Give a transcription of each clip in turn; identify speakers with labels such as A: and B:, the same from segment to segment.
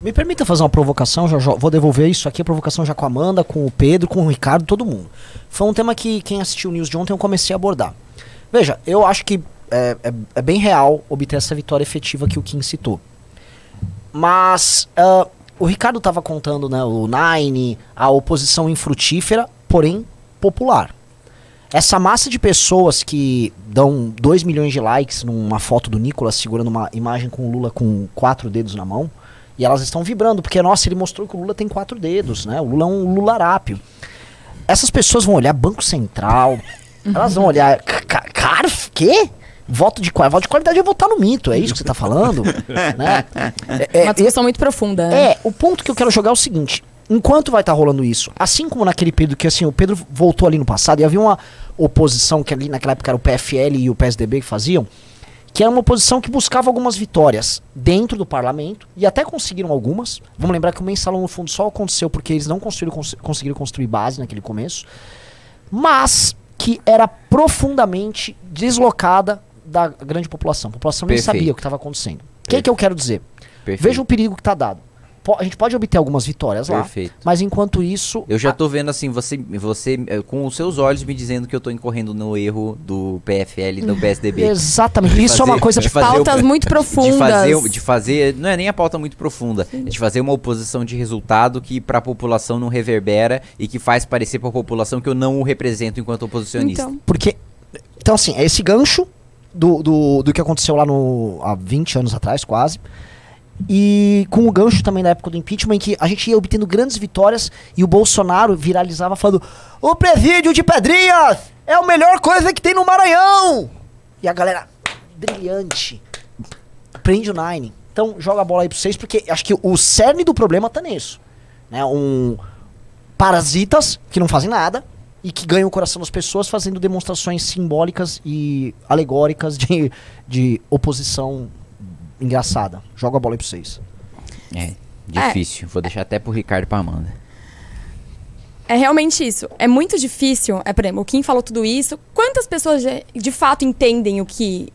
A: Me permita fazer uma provocação, já vou devolver isso aqui, a provocação já com a Amanda, com o Pedro, com o Ricardo, todo mundo. Foi um tema que quem assistiu o News de ontem eu comecei a abordar. Veja, eu acho que é bem real obter essa vitória efetiva que o Kim citou. Mas o Ricardo estava contando, né, o Nine, a oposição infrutífera, porém popular. Essa massa de pessoas que dão 2 milhões de likes numa foto do Nicolas segurando uma imagem com o Lula com 4 dedos na mão, e elas estão vibrando, porque, nossa, ele mostrou que o Lula tem 4 dedos, né? O Lula é um lularápio. Essas pessoas vão olhar Banco Central, elas vão olhar... Cara, quê? Voto de qualidade é votar no mito, é isso que você tá falando? Né?
B: Uma discussão muito profunda.
A: O ponto que eu quero jogar é o seguinte... Enquanto vai estar rolando isso, assim como naquele período que assim, o Pedro voltou ali no passado e havia uma oposição que ali naquela época era o PFL e o PSDB que faziam, que era uma oposição que buscava algumas vitórias dentro do parlamento e até conseguiram algumas. Vamos lembrar que o mensalão no fundo só aconteceu porque eles não conseguiram construir base naquele começo, mas que era profundamente deslocada da grande população. A população nem sabia o que estava acontecendo. O que eu quero dizer? Veja o perigo que está dado. A gente pode obter algumas vitórias lá, mas enquanto isso...
C: Eu já tô vendo assim, você com os seus olhos me dizendo que eu tô incorrendo no erro do PFL e do PSDB.
A: Exatamente, isso é uma coisa...
B: De pautas muito profundas.
C: De fazer, não é nem a pauta muito profunda, é de fazer uma oposição de resultado que pra população não reverbera e que faz parecer pra população que eu não o represento enquanto oposicionista.
A: Então assim, é esse gancho do que aconteceu lá há 20 anos atrás, quase... E com o gancho também da época do impeachment, em que a gente ia obtendo grandes vitórias e o Bolsonaro viralizava falando: o presídio de Pedrinhas é a melhor coisa que tem no Maranhão! E a galera, brilhante, prende o Nine. Então joga a bola aí pra vocês, porque acho que o cerne do problema tá nisso, né? Parasitas que não fazem nada e que ganham o coração das pessoas fazendo demonstrações simbólicas e alegóricas de oposição engraçada. Joga a bola aí pra vocês.
C: Difícil. Vou deixar até pro Ricardo e pra Amanda.
B: É realmente isso. É muito difícil. Por exemplo, o Kim falou tudo isso. Quantas pessoas de fato entendem o que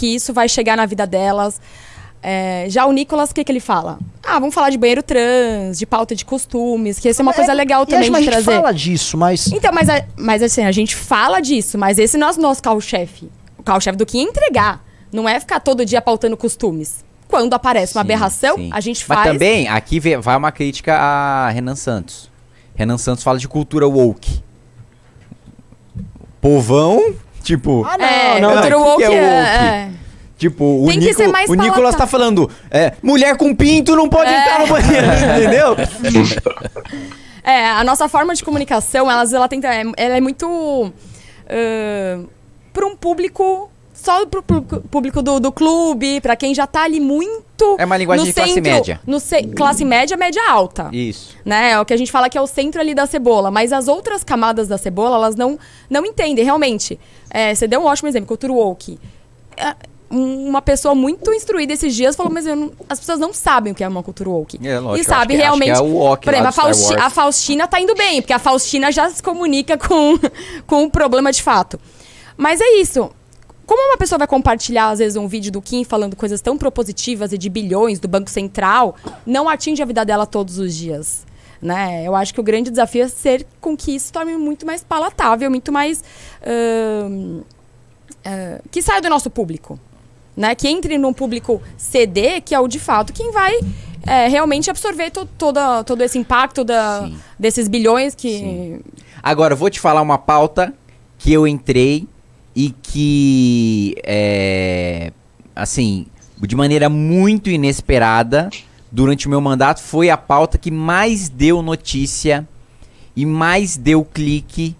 B: isso vai chegar na vida delas? Já o Nicolas, o que ele fala? Vamos falar de banheiro trans, de pauta de costumes, que isso é uma coisa legal também de trazer.
A: A gente fala disso, mas...
B: Então, mas assim, a gente fala disso, mas esse não é o nosso carro-chefe. O carro-chefe do Kim é entregar. Não é ficar todo dia pautando costumes. Quando aparece uma aberração, a gente faz...
C: Mas também, aqui vai uma crítica a Renan Santos. Renan Santos fala de cultura woke. Povão, tipo...
B: não, cultura woke é...
C: Tipo, o Nicolas tá falando, mulher com pinto não pode entrar no banheiro, entendeu?
B: A nossa forma de comunicação, ela é muito... para um público... Só pro público do clube, pra quem já tá ali muito...
C: É uma linguagem de classe média.
B: Classe média, média alta.
C: Isso.
B: Né? É o que a gente fala que é o centro ali da cebola. Mas as outras camadas da cebola, elas não entendem, realmente. Você deu um ótimo exemplo, cultura woke. Uma pessoa muito instruída esses dias falou, mas as pessoas não sabem o que é uma cultura woke.
C: Lógico,
B: e sabe realmente...
C: Acho que é o woke.
B: Por exemplo, a Faustina tá indo bem, porque a Faustina já se comunica com o problema de fato. Mas é isso. Como uma pessoa vai compartilhar, às vezes, um vídeo do Kim falando coisas tão propositivas e de bilhões do Banco Central, não atinge a vida dela todos os dias, né? Eu acho que o grande desafio é ser com que isso torne muito mais palatável, muito mais... que saia do nosso público, né? Que entre num público CD, que é o de fato quem vai realmente absorver todo esse impacto desses bilhões que...
C: Sim. Agora, eu vou te falar uma pauta que eu entrei e que, assim, de maneira muito inesperada, durante o meu mandato, foi a pauta que mais deu notícia e mais deu clique,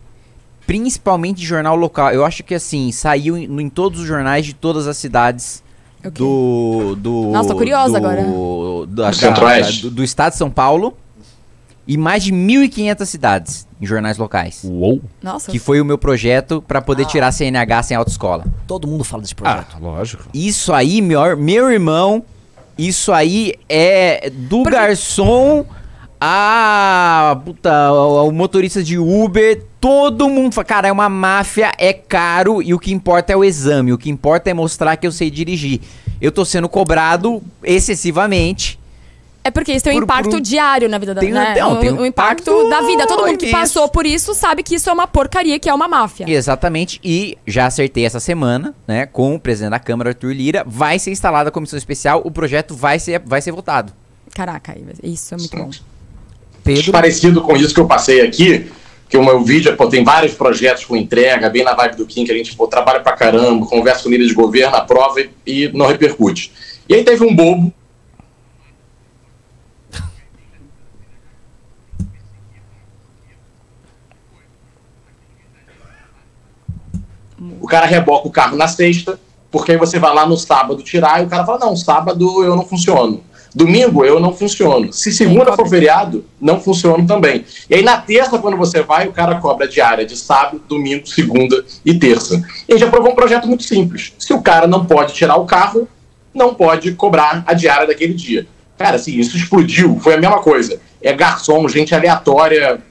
C: principalmente de jornal local. Eu acho que, assim, saiu em todos os jornais de todas as cidades
B: Nossa, tô curiosa agora.
C: Do estado de São Paulo e mais de 1.500 cidades em jornais locais.
D: Uou!
B: Nossa.
C: Que foi o meu projeto para poder tirar CNH sem autoescola.
A: Todo mundo fala desse projeto.
D: Lógico.
C: Isso aí, meu irmão, isso aí é do garçom ao motorista de Uber, todo mundo fala, cara, é uma máfia, é caro e o que importa é o exame, o que importa é mostrar que eu sei dirigir. Eu tô sendo cobrado excessivamente.
B: É porque isso tem um impacto diário na vida da
C: tem,
B: né?
C: tem um
B: impacto da vida. Todo mundo que
C: isso.
B: passou por isso sabe que isso é uma porcaria, que é uma máfia.
C: Exatamente, e já acertei essa semana, né, com o presidente da Câmara, Arthur Lira, vai ser instalada a comissão especial, o projeto vai ser votado.
B: Caraca, isso é muito bom.
A: Pedro?
D: Parecido com isso que eu passei aqui, que o meu vídeo tem vários projetos com entrega, bem na vibe do Kim, que a gente trabalha pra caramba, conversa com líder de governo, aprova e não repercute. E aí teve um bobo. O cara reboca o carro na sexta, porque aí você vai lá no sábado tirar, e o cara fala, não, sábado eu não funciono. Domingo eu não funciono. Se segunda for feriado, não funciona também. E aí na terça, quando você vai, o cara cobra a diária de sábado, domingo, segunda e terça. E a gente aprovou um projeto muito simples. Se o cara não pode tirar o carro, não pode cobrar a diária daquele dia. Cara, assim, isso explodiu, foi a mesma coisa. É garçom, gente aleatória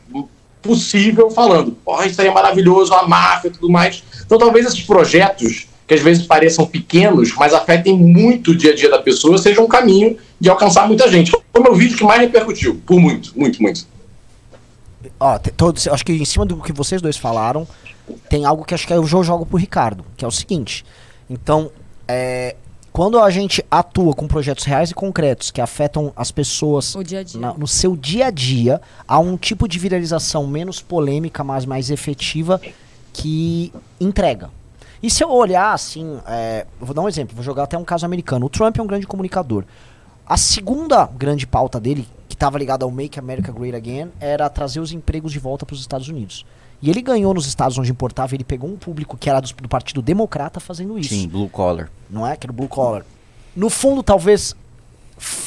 D: possível falando, isso aí é maravilhoso, a máfia e tudo mais. Então talvez esses projetos, que às vezes pareçam pequenos, mas afetem muito o dia a dia da pessoa, seja um caminho de alcançar muita gente. Foi o meu vídeo que mais repercutiu, por muito.
A: Acho que em cima do que vocês dois falaram, tem algo que acho que eu jogo pro Ricardo, que é o seguinte. Então, quando a gente atua com projetos reais e concretos que afetam as pessoas
B: dia -dia.
A: No seu dia a dia, há um tipo de viralização menos polêmica, mas mais efetiva, que entrega. E se eu olhar assim, vou dar um exemplo, vou jogar até um caso americano. O Trump é um grande comunicador. A segunda grande pauta dele, que estava ligada ao Make America Great Again, era trazer os empregos de volta para os Estados Unidos. E ele ganhou nos estados onde importava, ele pegou um público que era do Partido Democrata fazendo isso.
C: Sim, blue collar.
A: Não é? Que era o blue collar. No fundo, talvez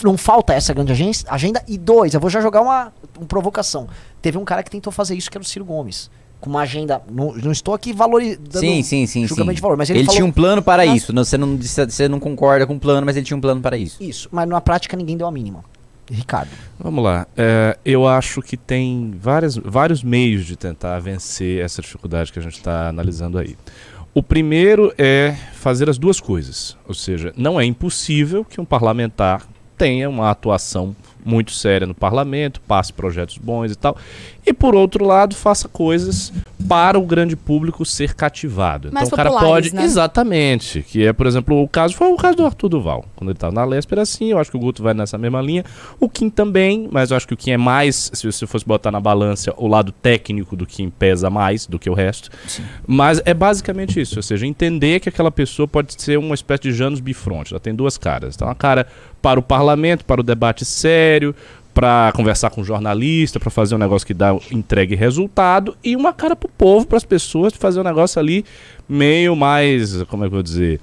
A: não falta essa grande agenda. E dois, eu vou já jogar uma provocação. Teve um cara que tentou fazer isso, que era o Ciro Gomes. Com uma agenda, não estou aqui valorizando julgamento de valor, mas ele falou,
C: tinha um plano para isso. Você não concorda com o plano, mas ele tinha um plano para isso.
A: Isso, mas na prática ninguém deu a mínima. Ricardo.
E: Vamos lá. Eu acho que tem vários meios de tentar vencer essa dificuldade que a gente está analisando aí. O primeiro é fazer as duas coisas. Ou seja, não é impossível que um parlamentar tenha uma atuação muito séria no parlamento, passe projetos bons e tal. E por outro lado, faça coisas para o grande público ser cativado.
B: Mais
E: então o cara pode, né? Exatamente, que é, por exemplo, foi o caso do Arthur Duval, quando ele estava na Léspera, assim, eu acho que o Guto vai nessa mesma linha, o Kim também, mas eu acho que o Kim é mais, se você fosse botar na balança, o lado técnico do Kim pesa mais do que o resto. Sim. Mas é basicamente isso, ou seja, entender que aquela pessoa pode ser uma espécie de Janus Bifronte, ela tem duas caras. Então, uma cara para o parlamento, para o debate sério, para conversar com o jornalista, para fazer um negócio que dá entregue resultado, e uma cara pro povo, para as pessoas, de fazer um negócio ali meio mais, como é que eu vou dizer,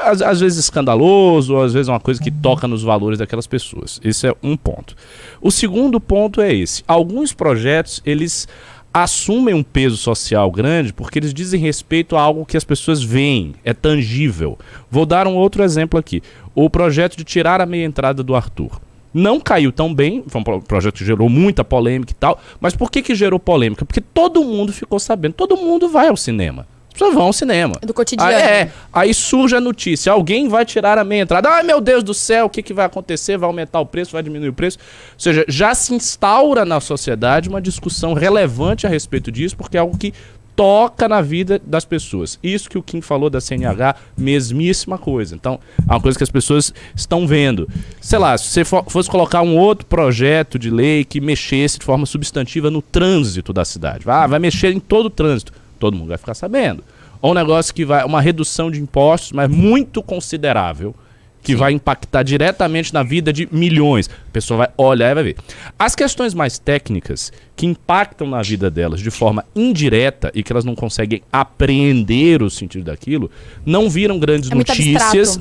E: às vezes escandaloso, ou às vezes uma coisa que toca nos valores daquelas pessoas. Esse é um ponto. O segundo ponto é esse. Alguns projetos, eles assumem um peso social grande porque eles dizem respeito a algo que as pessoas veem, é tangível. Vou dar um outro exemplo aqui. O projeto de tirar a meia entrada do Arthur. Não caiu tão bem, foi um projeto que gerou muita polêmica e tal, mas por que gerou polêmica? Porque todo mundo ficou sabendo, todo mundo vai ao cinema. As pessoas vão ao cinema.
B: É do cotidiano.
E: Aí surge a notícia, alguém vai tirar a meia entrada. Ai, meu Deus do céu, o que vai acontecer? Vai aumentar o preço, vai diminuir o preço? Ou seja, já se instaura na sociedade uma discussão relevante a respeito disso, porque é algo que toca na vida das pessoas. Isso que o Kim falou da CNH, mesmíssima coisa. Então, é uma coisa que as pessoas estão vendo. Sei lá, se você fosse colocar um outro projeto de lei que mexesse de forma substantiva no trânsito da cidade. Vai mexer em todo o trânsito. Todo mundo vai ficar sabendo. Ou um negócio que vai, uma redução de impostos, mas muito considerável, que vai impactar diretamente na vida de milhões. A pessoa vai olhar e vai ver. As questões mais técnicas, que impactam na vida delas de forma indireta e que elas não conseguem apreender o sentido daquilo, não viram grandes notícias,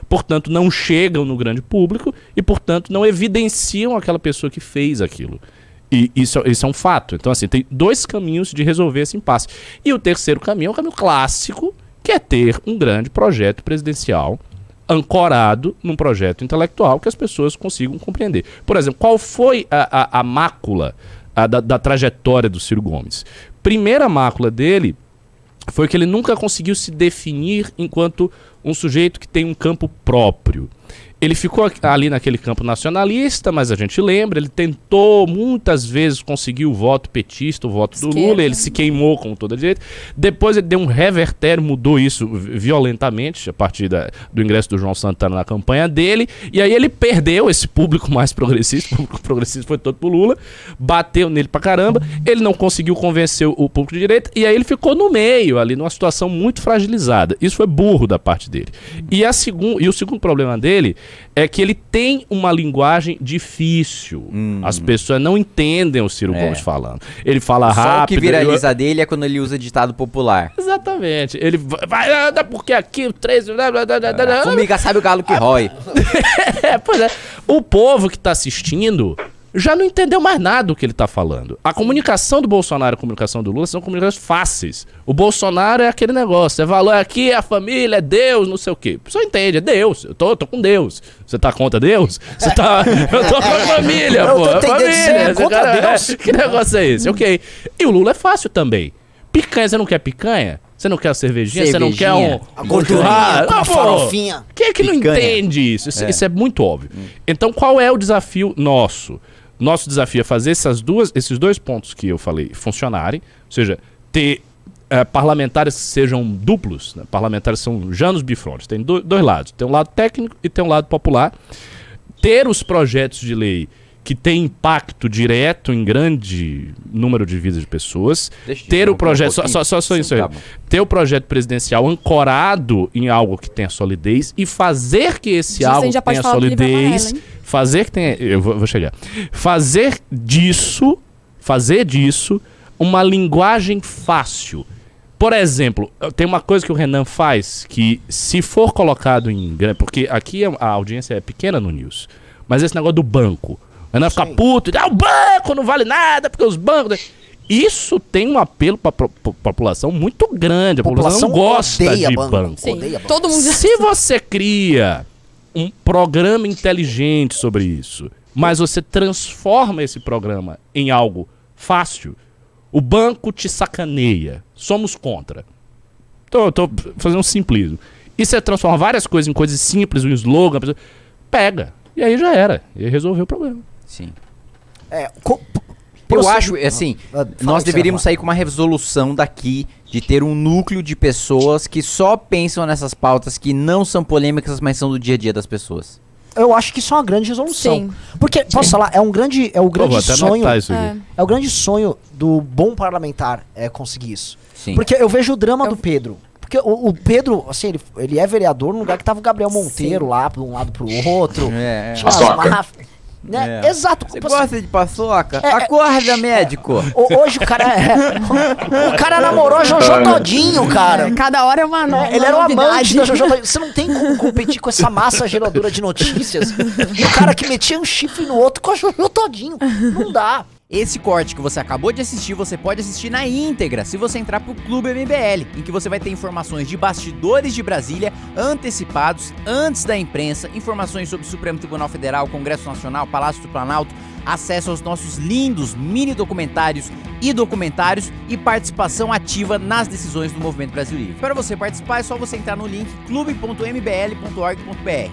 E: portanto não chegam no grande público e, portanto, não evidenciam aquela pessoa que fez aquilo. E isso é um fato. Então, assim, tem dois caminhos de resolver esse impasse. E o terceiro caminho é um caminho clássico, que é ter um grande projeto presidencial ancorado num projeto intelectual que as pessoas consigam compreender. Por exemplo, qual foi a mácula da trajetória do Ciro Gomes? Primeira mácula dele foi que ele nunca conseguiu se definir enquanto um sujeito que tem um campo próprio. Ele ficou ali naquele campo nacionalista, mas a gente lembra, ele tentou muitas vezes conseguir o voto petista, o voto do Lula, ele se queimou com toda a direita. Depois ele deu um revertério, mudou isso violentamente a partir do ingresso do João Santana na campanha dele, e aí ele perdeu esse público mais progressista, o público progressista foi todo pro Lula, bateu nele pra caramba, ele não conseguiu convencer o público de direita, e aí ele ficou no meio ali, numa situação muito fragilizada. Isso foi burro da parte dele. E o segundo problema dele é que ele tem uma linguagem difícil. As pessoas não entendem o Ciro Gomes falando. Ele fala rápido.
C: Só o que viraliza dele é quando ele usa ditado popular.
E: Exatamente. Ele vai andar porque aqui o 13...
C: Formiga sabe o galo que rói.
E: Pois é. O povo que tá assistindo já não entendeu mais nada do que ele tá falando. A comunicação do Bolsonaro e a comunicação do Lula são comunicações fáceis. O Bolsonaro é aquele negócio, é valor aqui, é a família, é Deus, não sei o quê. A pessoa entende, é Deus, eu tô com Deus. Você tá contra Deus? Você tá... Eu tô com a família, pô.
A: Eu tô
E: família.
A: contra Deus.
E: Que negócio é esse? Ok. E o Lula é fácil também. Picanha, você não quer picanha? Você não quer uma cervejinha? Você não quer
A: a gordurinha, com a farofinha?
E: Quem é que não entende isso? Isso é muito óbvio. Então, qual é o desafio nosso? Nosso desafio é fazer esses dois pontos que eu falei funcionarem, ou seja, ter parlamentares que sejam duplos, né? Parlamentares são janos bifrontes, tem dois lados, tem um lado técnico e tem um lado popular, ter os projetos de lei que têm impacto direto em grande número de vidas de pessoas, ter o projeto, só isso aí, ter o projeto presidencial ancorado em algo que tenha solidez e fazer que esse algo tenha solidez, fazer que tenha, eu vou chegar, fazer disso uma linguagem fácil. Por exemplo, tem uma coisa que o Renan faz que, se for colocado em grande, porque aqui a audiência é pequena no News, mas esse negócio do banco, o Renan fica puto, o banco não vale nada, porque os bancos... Isso tem um apelo para a população muito grande. A população não gosta de banco.
B: Todo mundo...
E: Se você cria um programa inteligente sobre isso, mas você transforma esse programa em algo fácil, o banco te sacaneia. Somos contra. Tô fazendo um simplismo. E você transforma várias coisas em coisas simples, um slogan, pega. E aí já era. E aí resolveu o problema.
C: Sim. Eu acho, assim, nós deveríamos sair com uma resolução daqui de ter um núcleo de pessoas que só pensam nessas pautas que não são polêmicas, mas são do dia a dia das pessoas.
A: Eu acho que isso é uma grande resolução.
B: Sim.
A: Porque, posso falar, é o grande sonho. É o grande sonho do bom parlamentar conseguir isso.
C: Sim.
A: Porque eu vejo o drama do Pedro. Porque o Pedro, assim, ele é vereador no lugar que tava o Gabriel Monteiro lá, de um lado pro outro. Né? Exato.
C: Você gosta de paçoca? Acorda, médico.
A: Hoje o cara o cara namorou Jojo Todinho, cara.
B: Cada hora é uma nova.
A: Ele era um amante da Jojo Todinho. Você não tem como competir com essa massa geradora de notícias. O cara que metia um chifre no outro com a Jojo Todinho. Não dá.
C: Esse corte que você acabou de assistir, você pode assistir na íntegra se você entrar pro Clube MBL, em que você vai ter informações de bastidores de Brasília, antecipados, antes da imprensa, informações sobre o Supremo Tribunal Federal, Congresso Nacional, Palácio do Planalto, acesso aos nossos lindos mini documentários e documentários e participação ativa nas decisões do Movimento Brasil Livre. Para você participar é só você entrar no link clube.mbl.org.br.